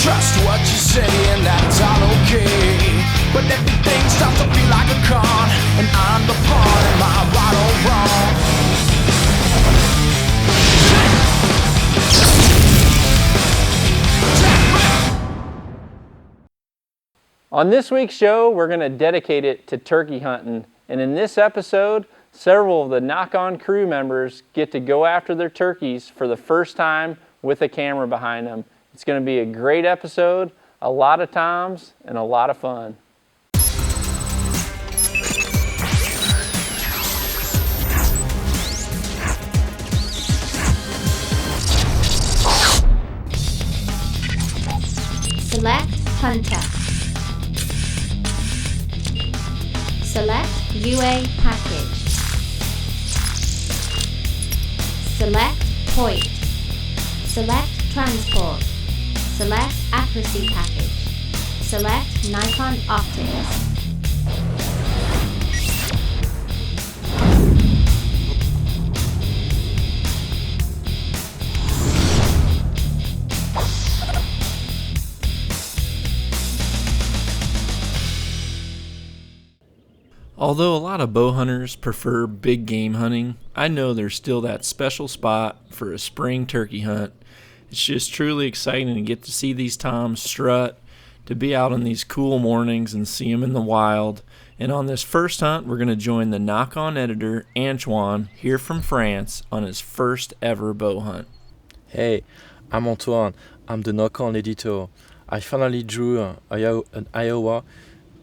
trust what you say and that's all okay. But everything starts to feel like a con, and I'm the pawn. Am I right or wrong? On this week's show, we're going to dedicate it to turkey hunting. And in this episode, several of the Nock On crew members get to go after their turkeys for the first time with a camera behind them. It's going to be a great episode, a lot of times, and a lot of fun. Select Hunter. Select UA Package. Select Point. Select Transport. Select Accuracy Package. Select Nikon Optics. Although a lot of bow hunters prefer big game hunting, I know there's still that special spot for a spring turkey hunt. It's just truly exciting to get to see these toms strut, to be out on these cool mornings and see them in the wild. And on this first hunt, we're going to join the Nock On editor, Antoine, here from France, on his first ever bow hunt. Hey, I'm Antoine. I'm the Nock On editor. I finally drew an Iowa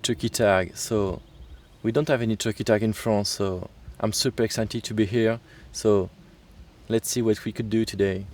turkey tag, so we don't have any turkey tag in France, so I'm super excited to be here. So let's see what we could do today.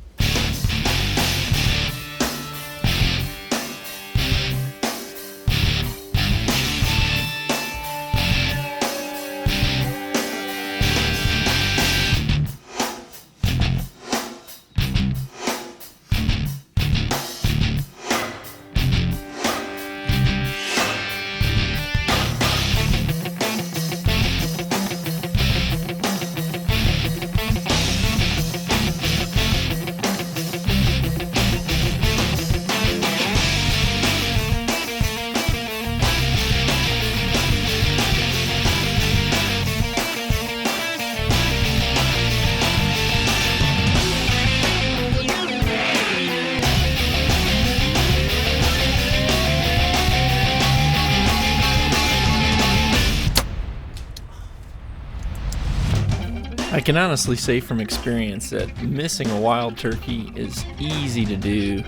I can honestly say from experience that missing a wild turkey is easy to do,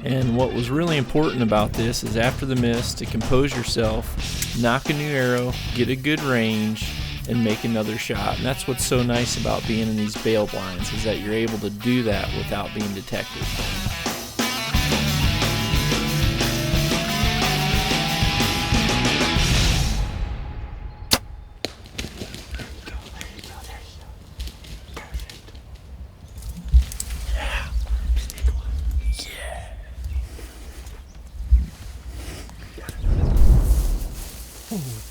and what was really important about this is after the miss to compose yourself, knock a new arrow, get a good range, and make another shot. And that's what's so nice about being in these bail blinds, is that you're able to do that without being detected.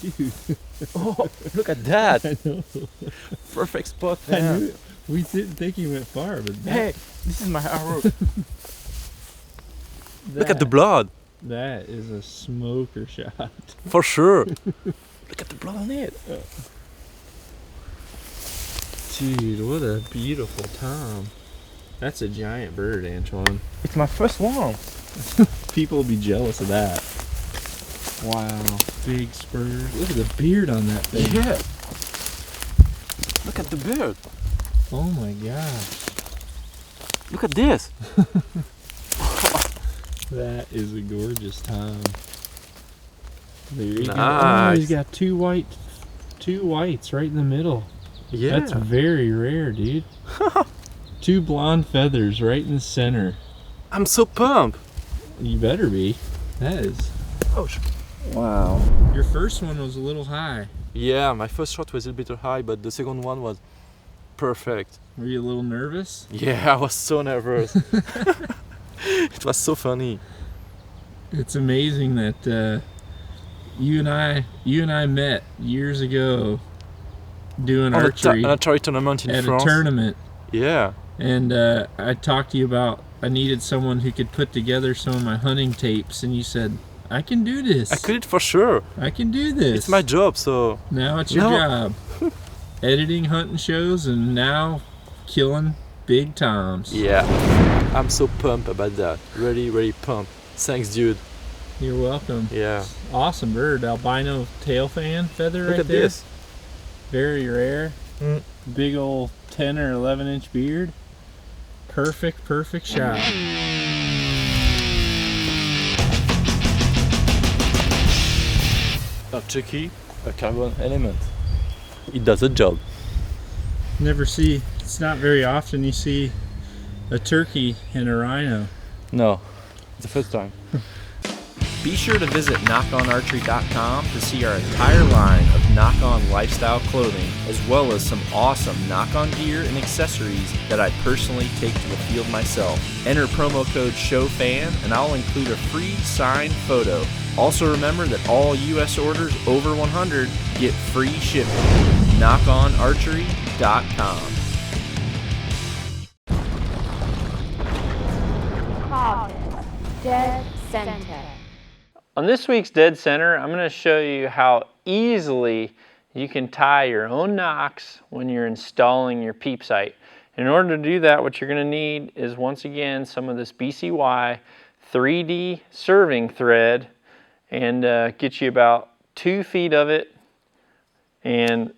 Dude. Oh, look at that. I know. Perfect spot I there. knew it. We didn't think he went far, but Hey, this is my arrow. Look that- at the blood. That is a smoker shot. For sure. Look at the blood on it. Dude, what a beautiful tom. That's a giant bird, Antoine. It's my first one. People will be jealous of that. Wow, big spurs. Look at the beard on that thing. Yeah. Look at the bird. Oh my gosh. Look at this. That is a gorgeous tom. There you go. Oh, Nice. he's got two whites right in the middle. Yeah. That's very rare, dude. Two blonde feathers right in the center. I'm so pumped. You better be. That is. Oh, Wow. Your first one was a little high. yeah, my first shot was a little bit high, but the second one was perfect. Were you a little nervous? Yeah, I was so nervous. It was so funny. It's amazing that you and I met years ago doing On archery an archery tournament in at France. a tournament, Yeah. and I talked to you about I needed someone who could put together some of my hunting tapes, and you said, I can do this. I could for sure. I can do this. It's my job, so Now it's your job. Editing hunting shows and now killing big toms. yeah. I'm so pumped about that. Really, really pumped. Thanks, dude. You're welcome. Yeah. Awesome bird. Albino tail fan feather Look right at there. this. Very rare. Mm. Big old 10 or 11 inch beard. Perfect shot. A Chucky, a carbon element. It does a job. It's not very often you see a turkey and a rhino. No, it's the first time. Be sure to visit knockonarchery.com to see our entire line of Knock-On lifestyle clothing, as well as some awesome Knock-On gear and accessories that I personally take to the field myself. Enter promo code SHOWFAN and I'll include a free signed photo. Also remember that all U.S. orders over 100 get free shipping. knockonarchery.com. Dead center. On this week's Dead Center, I'm going to show you how easily you can tie your own nocks when you're installing your peep sight. In order to do that, what you're going to need is, once again, some of this BCY 3D serving thread, and get you about 2 feet of it. And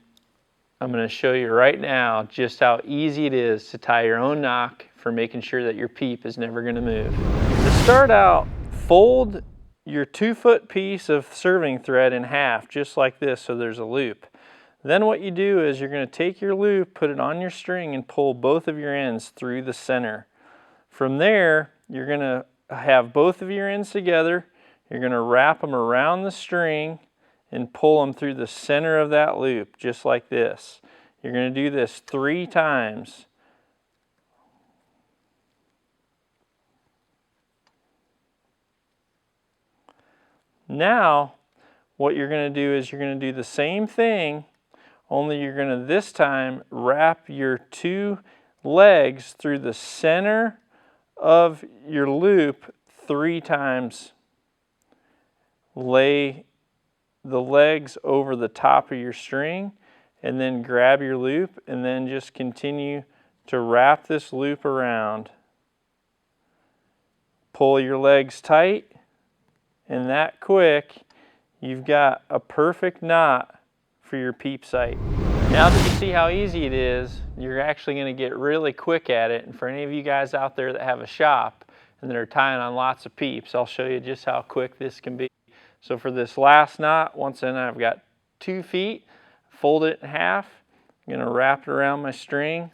I'm going to show you right now just how easy it is to tie your own nock for making sure that your peep is never going to move. To start out, fold your 2-foot piece of serving thread in half, just like this, so there's a loop. Then what you do is you're going to take your loop, put it on your string, and pull both of your ends through the center. From there, you're going to have both of your ends together. You're going to wrap them around the string and pull them through the center of that loop, just like this. You're going to do this 3 times. Now, what you're going to do is you're going to do the same thing, only you're going to this time wrap your 2 legs through the center of your loop 3 times. Lay the legs over the top of your string, and then grab your loop, and then just continue to wrap this loop around. Pull your legs tight. And that quick, you've got a perfect knot for your peep sight. Now that you see how easy it is, you're actually going to get really quick at it. And for any of you guys out there that have a shop and that are tying on lots of peeps, I'll show you just how quick this can be. So for this last knot, once again, I've got 2 feet, fold it in half. I'm going to wrap it around my string.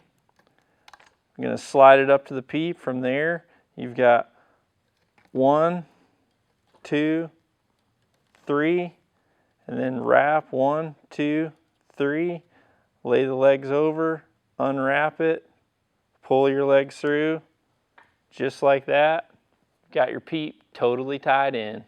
I'm going to slide it up to the peep. From there, you've got 1, 2, 3, and then wrap 1, 2, 3, lay the legs over, unwrap it, pull your legs through, just like that. Got your peep totally tied in.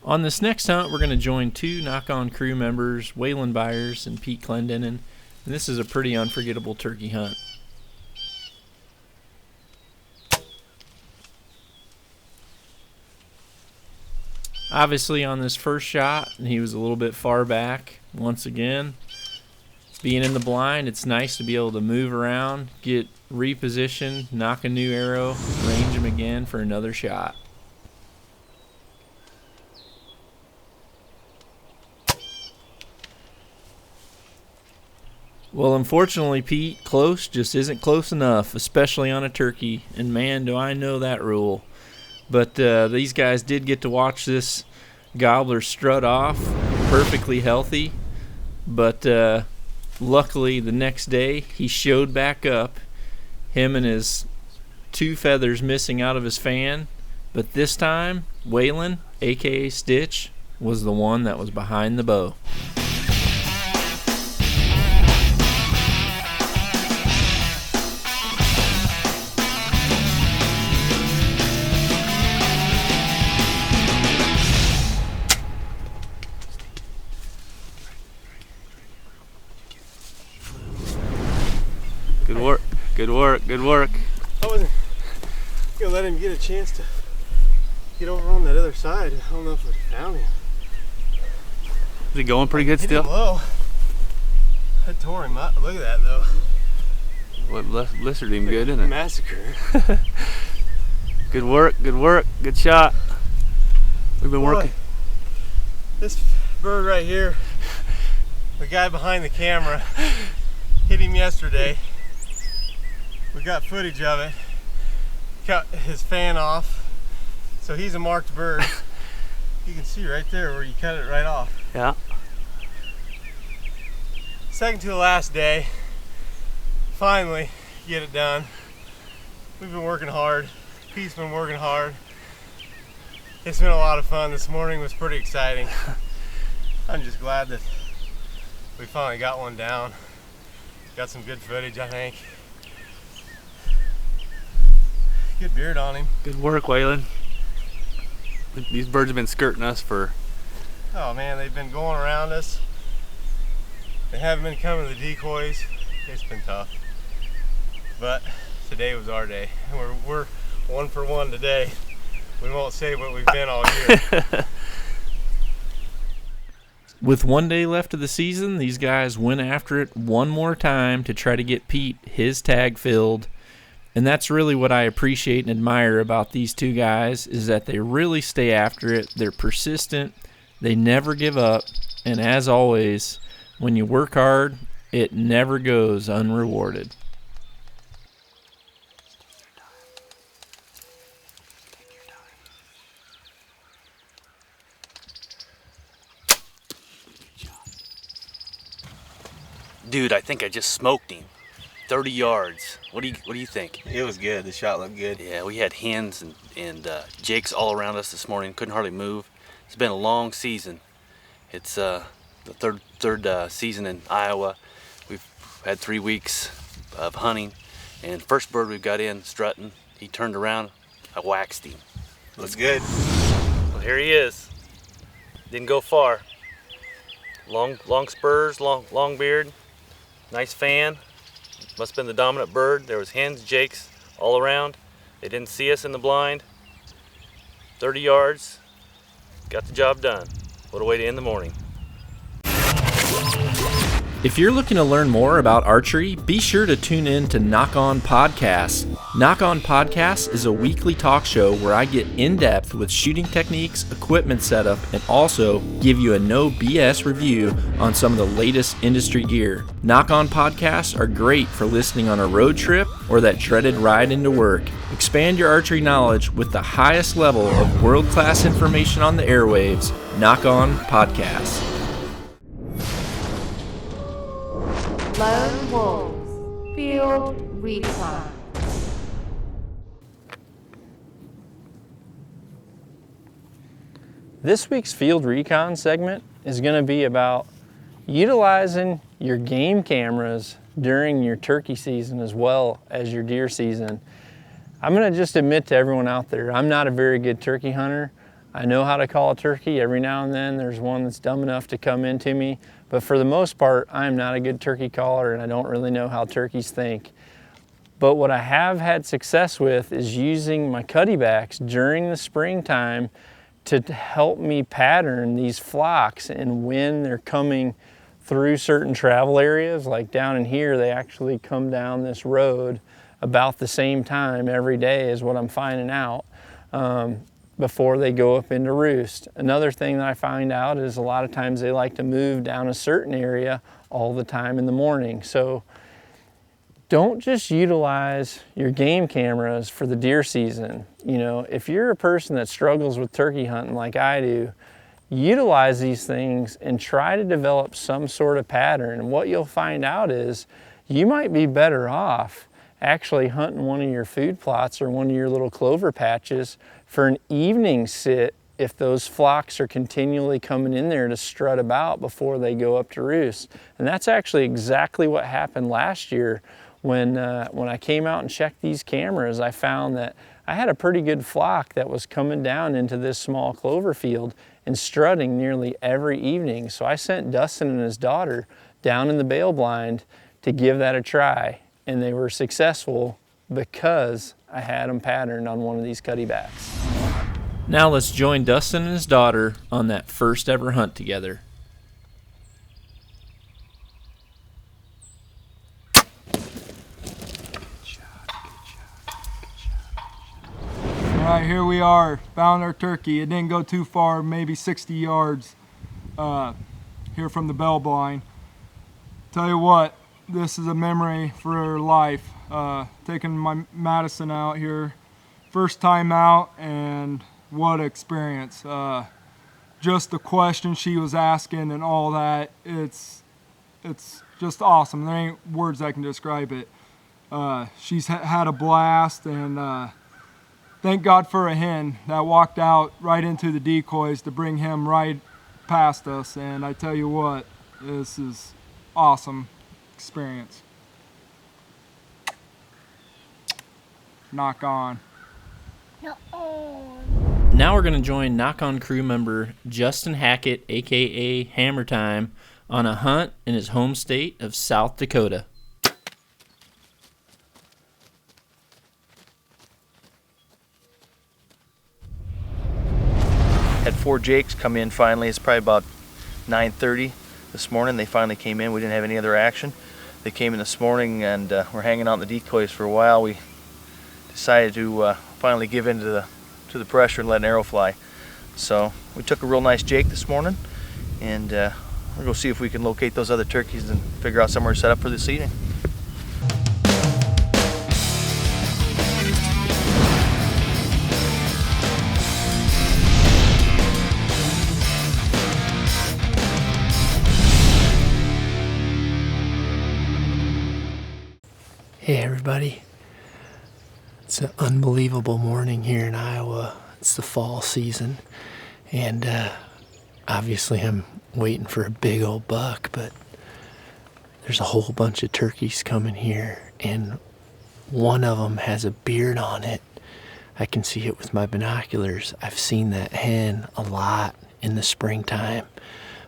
On this next hunt, we're going to join 2 Knock-On crew members, Waylon Byers and Pete Clendenin, and this is a pretty unforgettable turkey hunt. Obviously on this first shot, he was a little bit far back. Once again, being in the blind, it's nice to be able to move around, get repositioned, knock a new arrow, range him again for another shot. Well, unfortunately, Pete, close just isn't close enough, especially on a turkey, and man, do I know that rule. But these guys did get to watch this gobbler strut off, perfectly healthy, but luckily the next day he showed back up, him and his 2 feathers missing out of his fan, but this time, Waylon, aka Stitch, was the one that was behind the bow. work, good work. I wasn't gonna let him get a chance to get over on that other side. I don't know if I found him. Is he going pretty good Hit still? him low. I tore him up. Look at that though. What blistered him good, didn't it? Massacre. Good work, good shot. We've been Boy, working. This bird right here, the guy behind the camera, hit him yesterday. We got footage of it. Cut his fan off. So he's a marked bird. You can see right there where you cut it right off. Yeah. Second to the last day. Finally get it done. We've been working hard. Pete's been working hard. It's been a lot of fun. This morning was pretty exciting. I'm just glad that we finally got one down. Got some good footage, I think. Good beard on him. Good work, Waylon. These birds have been skirting us for... Oh man, they've been going around us. They haven't been coming to the decoys. It's been tough. But today was our day. We're 1 for 1 today. We won't say what we've been all year. With 1 day left of the season, these guys went after it one more time to try to get Pete his tag filled. And that's really what I appreciate and admire about these two guys, is that they really stay after it. They're persistent. They never give up. And as always, when you work hard, it never goes unrewarded. Dude, I think I just smoked him. 30 yards. What do you think? It was good. The shot looked good. Yeah, we had hens and jakes all around us this morning. Couldn't hardly move. It's been a long season. It's the third season in Iowa. We've had 3 weeks of hunting, and first bird we got in strutting, he turned around, I waxed him. Looks good. Well, here he is. Didn't go far. Long spurs, long beard, nice fan. Must have been the dominant bird. There was hens, jakes all around. They didn't see us in the blind. 30 yards, got the job done. What a way to end the morning. If you're looking to learn more about archery, be sure to tune in to Knock On Podcasts. Knock On Podcasts is a weekly talk show where I get in-depth with shooting techniques, equipment setup, and also give you a no BS review on some of the latest industry gear. Knock On Podcasts are great for listening on a road trip or that dreaded ride into work. Expand your archery knowledge with the highest level of world-class information on the airwaves. Knock On Podcasts. Lone Wolves Field Recon. This week's Field Recon segment is going to be about utilizing your game cameras during your turkey season as well as your deer season. I'm going to just admit to everyone out there, I'm not a very good turkey hunter. I know how to call a turkey. Every now and then there's one that's dumb enough to come into me, but for the most part, I'm not a good turkey caller and I don't really know how turkeys think. But what I have had success with is using my cuttybacks during the springtime to help me pattern these flocks and when they're coming through certain travel areas. Like down in here, they actually come down this road about the same time every day is what I'm finding out. Before they go up into roost. Another thing that I find out is a lot of times they like to move down a certain area all the time in the morning. So don't just utilize your game cameras for the deer season. You know, if you're a person that struggles with turkey hunting like I do, utilize these things and try to develop some sort of pattern. And what you'll find out is you might be better off actually hunting one of your food plots or one of your little clover patches for an evening sit if those flocks are continually coming in there to strut about before they go up to roost. And that's actually exactly what happened last year when I came out and checked these cameras. I found that I had a pretty good flock that was coming down into this small clover field and strutting nearly every evening. So I sent Dustin and his daughter down in the bail blind to give that a try. and they were successful because I had them patterned on one of these cuttybacks. Now let's join Dustin and his daughter on that first ever hunt together. All right, here we are, found our turkey. It didn't go too far, maybe 60 yards here from the bell blind. Tell you what, this is a memory for life. Taking my Madison out here, first time out, and what experience. Just the question she was asking and all that, it's just awesome. There ain't words that can describe it. She's had a blast, and thank God for a hen that walked out right into the decoys to bring him right past us. And I tell you what, this is awesome experience. Knock on. Now we're going to join Knock On crew member Justin Hackett, aka Hammer Time, on a hunt in his home state of South Dakota. Had 4 jakes come in finally. It's probably about 9:30 this morning. They finally came in. We didn't have any other action. They came in this morning, and we're hanging out in the decoys for a while. We decided to finally give in to the pressure and let an arrow fly. So we took a real nice jake this morning, and we're going to see if we can locate those other turkeys and figure out somewhere to set up for this evening. Hey everybody, it's an unbelievable morning here in Iowa. It's the fall season, and obviously I'm waiting for a big old buck, but there's a whole bunch of turkeys coming here, and one of them has a beard on it. I can see it with my binoculars. I've seen that hen a lot in the springtime,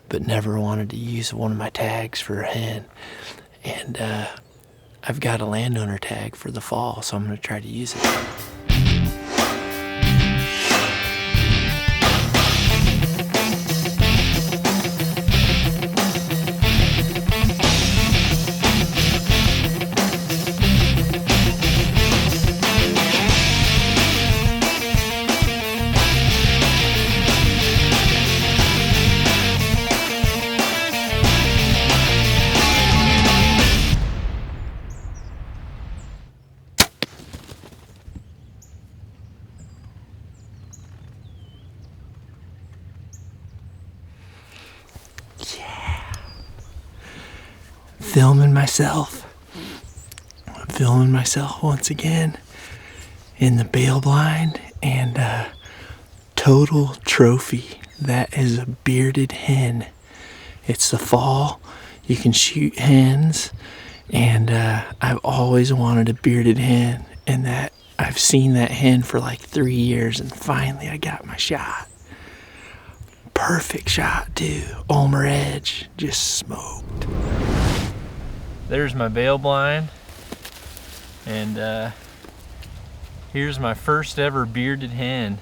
but never wanted to use one of my tags for a hen. And I've got a landowner tag for the fall, so I'm going to try to use it. Filming myself. I'm filming myself once again in the bail blind, and total trophy. That is a bearded hen. It's the fall. You can shoot hens, and I've always wanted a bearded hen, and that I've seen that hen for like 3 years, and finally I got my shot. Perfect shot too. Ulmer edge, just smoked. There's my bail blind, and here's my first ever bearded hen.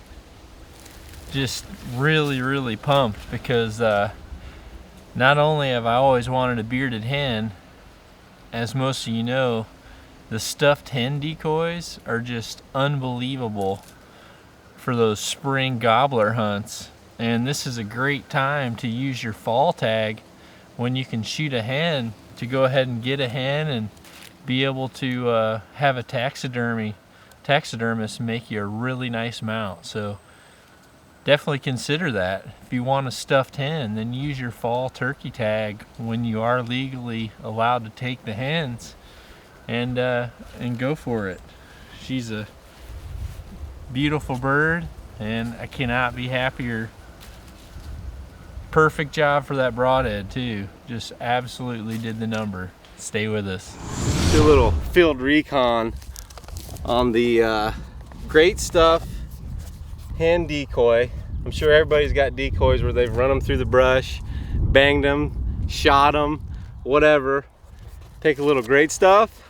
Just really pumped because not only have I always wanted a bearded hen, as most of you know, the stuffed hen decoys are just unbelievable for those spring gobbler hunts, and this is a great time to use your fall tag when you can shoot a hen, to go ahead and get a hen and be able to have a taxidermist make you a really nice mount. So definitely consider that. If you want a stuffed hen, then use your fall turkey tag when you are legally allowed to take the hens, and go for it. She's a beautiful bird, and I cannot be happier. Perfect job for that broadhead too. Just absolutely did the number. Stay with us. Do a little field recon on the Great Stuff hen decoy. I'm sure everybody's got decoys where they've run them through the brush, banged them, shot them, whatever. Take a little Great Stuff,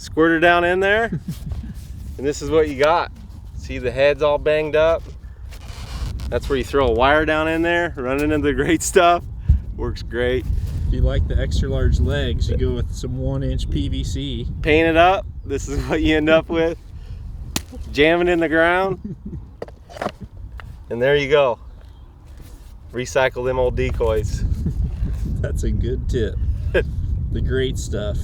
Squirt her down in there, and this is what you got. See the head's all banged up? That's where you throw a wire down in there, run it into the great stuff. Works great. If you like the extra large legs, you go with some 1-inch PVC. Paint it up, this is what you end up with. Jam it in the ground, and there you go. Recycle them old decoys. That's a good tip. The great stuff.